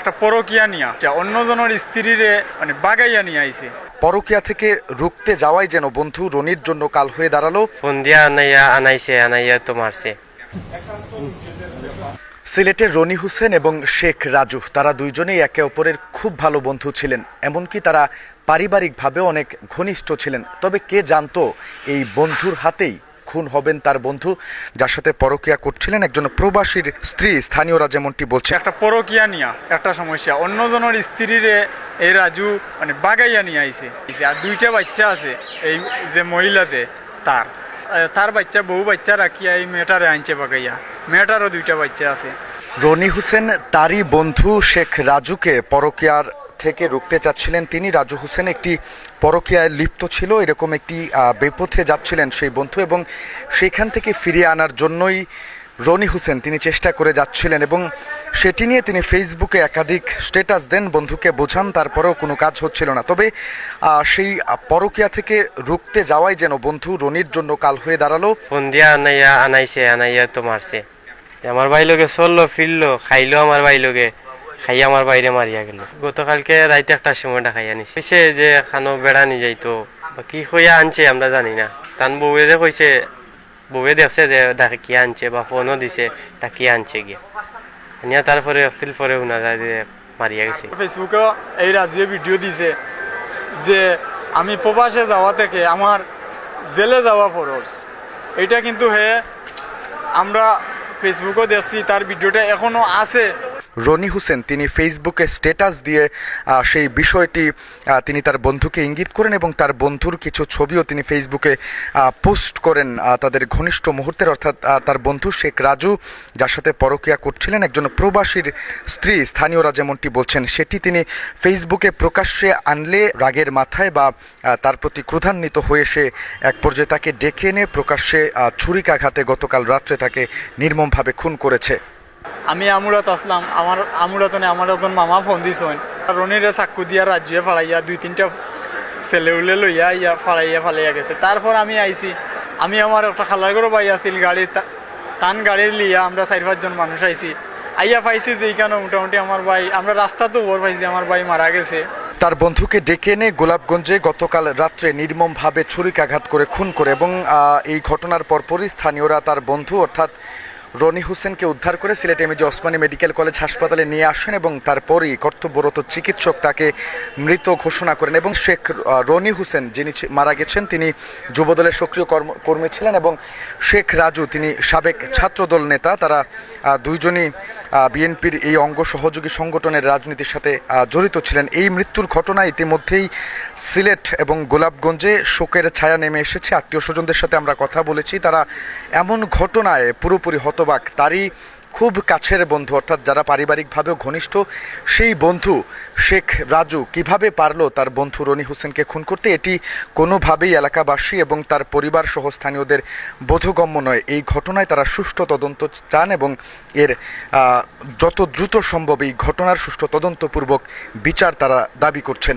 একটা পরকিয়া নিয়া অন্যজনের স্ত্রীরে মানে বাগাইয়া নিয়ে আইছে। পরকিয়া থেকে রুখতে যাওয়াই যেন বন্ধু রনির জন্য কাল হয়ে দাঁড়ালো। ফোন দিয়া আনাইয়া তো মারছে। সিলেটের রনি হোসেন এবং শেখ রাজু তারা দুইজনেই একে অপরের খুব ভালো বন্ধু ছিলেন, এমনকি তারা পারিবারিকভাবেও অনেক ঘনিষ্ঠ ছিলেন। তবে কে জানতো এই বন্ধুর হাতেই খুন হবেন তার বন্ধু, যার সাথে পরকিয়া করছিলেন একজন প্রবাসীর স্ত্রী। স্থানীয়রা যেমনটি বলছে, একটা পরকিয়া নিয়া একটা সমস্যা, অন্যজনের স্ত্রীরে এই রাজু মানে বাগাইয়া নিয়ে আইছে। আর দুইটা বাচ্চা আছে, এই যে মহিলা যে তার বাচ্চা বউ বাচ্চা রাখিয়া এই মেয়েটারে আনছে বাগাইয়া। মেয়েটারও দুইটা বাচ্চা আছে। রনি হোসেন তারই বন্ধু শেখ রাজুকে পরকিয়ার থেকে রুখতে চাচ্ছিলেন তিনি। রাজু হোসেন একটি পরকীয়ায় লিপ্ত ছিল, এরকম একটি বেপথে যাচ্ছিলেন সেই বন্ধু, এবং সেখান থেকে ফিরিয়ে আনার জন্যই রনি হোসেন তিনি চেষ্টা করে যাচ্ছিলেন, এবং সেটি নিয়ে তিনি ফেসবুকে একাধিক স্ট্যাটাস দেন, বন্ধুকে বোঝান, তারপরেও কোনো কাজ হচ্ছিল না। তবে সেই পরকীয়া থেকে রুখতে যাওয়াই যেন বন্ধু রনির জন্য কাল হয়ে দাঁড়ালো। ফোন দিয়া আনাইয়া তো মারছে। আমার ভাই লোকে চললো ফিরলো, খাইলো আমার ভাই লোকে, খাইয়া আমার বাইরে মারিয়া গেল। গতকালকে রাইতে 1টার সময় খাইয়া নিছে, যে খানো বেড়া নিয়ে যাইতো বা কি হইয়া আনছে আমরা জানি না। তান বউয়ে যে কইছে, বউয়ে দেখছে যে ডাকে কি আনছে বা ফোনও দিছে ডাকি আনছে গিয়া নিয়ে, তারপরে অস্তিল পরে উনা যায় যে মারিয়া গেছে। ফেসবুকে এই রাজুয়ে ভিডিও দিছে যে আমি প্রবাসে যাওয়া থেকে আমার জেলে যাওয়া ফরজ। এটা কিন্তু আমরা ফেসবুকে দেখছি, তার ভিডিওটা এখনো আছে। রনি হোসেন তিনি ফেসবুকে স্ট্যাটাস দিয়ে সেই বিষয়টি তিনি তার বন্ধুকে ইঙ্গিত করেন, এবং তার বন্ধুর কিছু ছবিও তিনি ফেসবুকে পোস্ট করেন তাদের ঘনিষ্ঠ মুহূর্তের, অর্থাৎ তার বন্ধু শেখ রাজু যার সাথে পরকীয়া করছিলেন একজন প্রবাসীর স্ত্রী, স্থানীয়রা যেমনটি বলছেন, সেটি তিনি ফেসবুকে প্রকাশ্যে আনলে রাগের মাথায় বা তার প্রতি ক্রোধান্বিত হয়ে সে এক পর্যায়ে তাকে ডেকে এনে প্রকাশ্যে ছুরিকাঘাতে গতকাল রাত্রে তাকে নির্মমভাবে খুন করেছে। আমি আমুরাত আসলাম, আমার একজন মামা ফোন দিছেন, রনিরে চাক্কু দিয়া রাজুয়ে ফাড়াইয়া 2-3টা ছেলে উলে লইয়া ইয়া ফালাইয়া গেছে। তারপর আমি আইছি, আমি আমার একটা খালার ঘরে বাই আসছিল গাড়ি, টান গাড়ি লিয়া আমরা 4-5 জন মানুষ আইছি। আইয়া পাইছি যে এইখানে মোটামুটি আমার ভাই, আমরা রাস্তাতে ওর পাইছি আমার ভাই মারা গেছে। তার বন্ধুকে ডেকে এনে গোলাপগঞ্জে গতকাল রাত্রে নির্মমভাবে ছুরিকাঘাত করে খুন করে, এবং এই ঘটনার পরপরই স্থানীয়রা তার বন্ধু অর্থাৎ রনি হোসেনকে উদ্ধার করে Sylhet MAG Osmani medical college হাসপাতালে নিয়ে আসেন, এবং তারপরই কর্তব্যরত চিকিৎসক তাকে মৃত ঘোষণা করেন। এবং শেখ রনি হোসেন যিনি মারা গেছেন তিনি যুবদলের সক্রিয় কর্মী ছিলেন, এবং শেখ রাজু তিনি সাবেক ছাত্রদল নেতা। তারা দুইজনই বিএনপির এই অঙ্গ সহযোগী সংগঠনের রাজনীতির সাথে জড়িত ছিলেন। এই মৃত্যুর ঘটনায় ইতিমধ্যেই সিলেট এবং গোলাপগঞ্জে শোকের ছায়া নেমে এসেছে। আত্মীয় স্বজনদের সাথে আমরা কথা বলেছি, তারা এমন ঘটনায় পুরোপুরি হতবাক। তারই খুব কাছের বন্ধু, অর্থাৎ যারা পারিবারিকভাবেও ঘনিষ্ঠ, সেই বন্ধু শেখ রাজু কিভাবে পারলো তার বন্ধু রনি হোসেনকে খুন করতে, এটি কোনোভাবেই এলাকাবাসী এবং তার পরিবার সহ স্থানীয়দের বোধগম্য নয়। এই ঘটনায় তারা সুষ্ঠু তদন্ত চান, এবং এর যত দ্রুত সম্ভব এই ঘটনার সুষ্ঠু তদন্তপূর্বক বিচার তারা দাবি করছেন।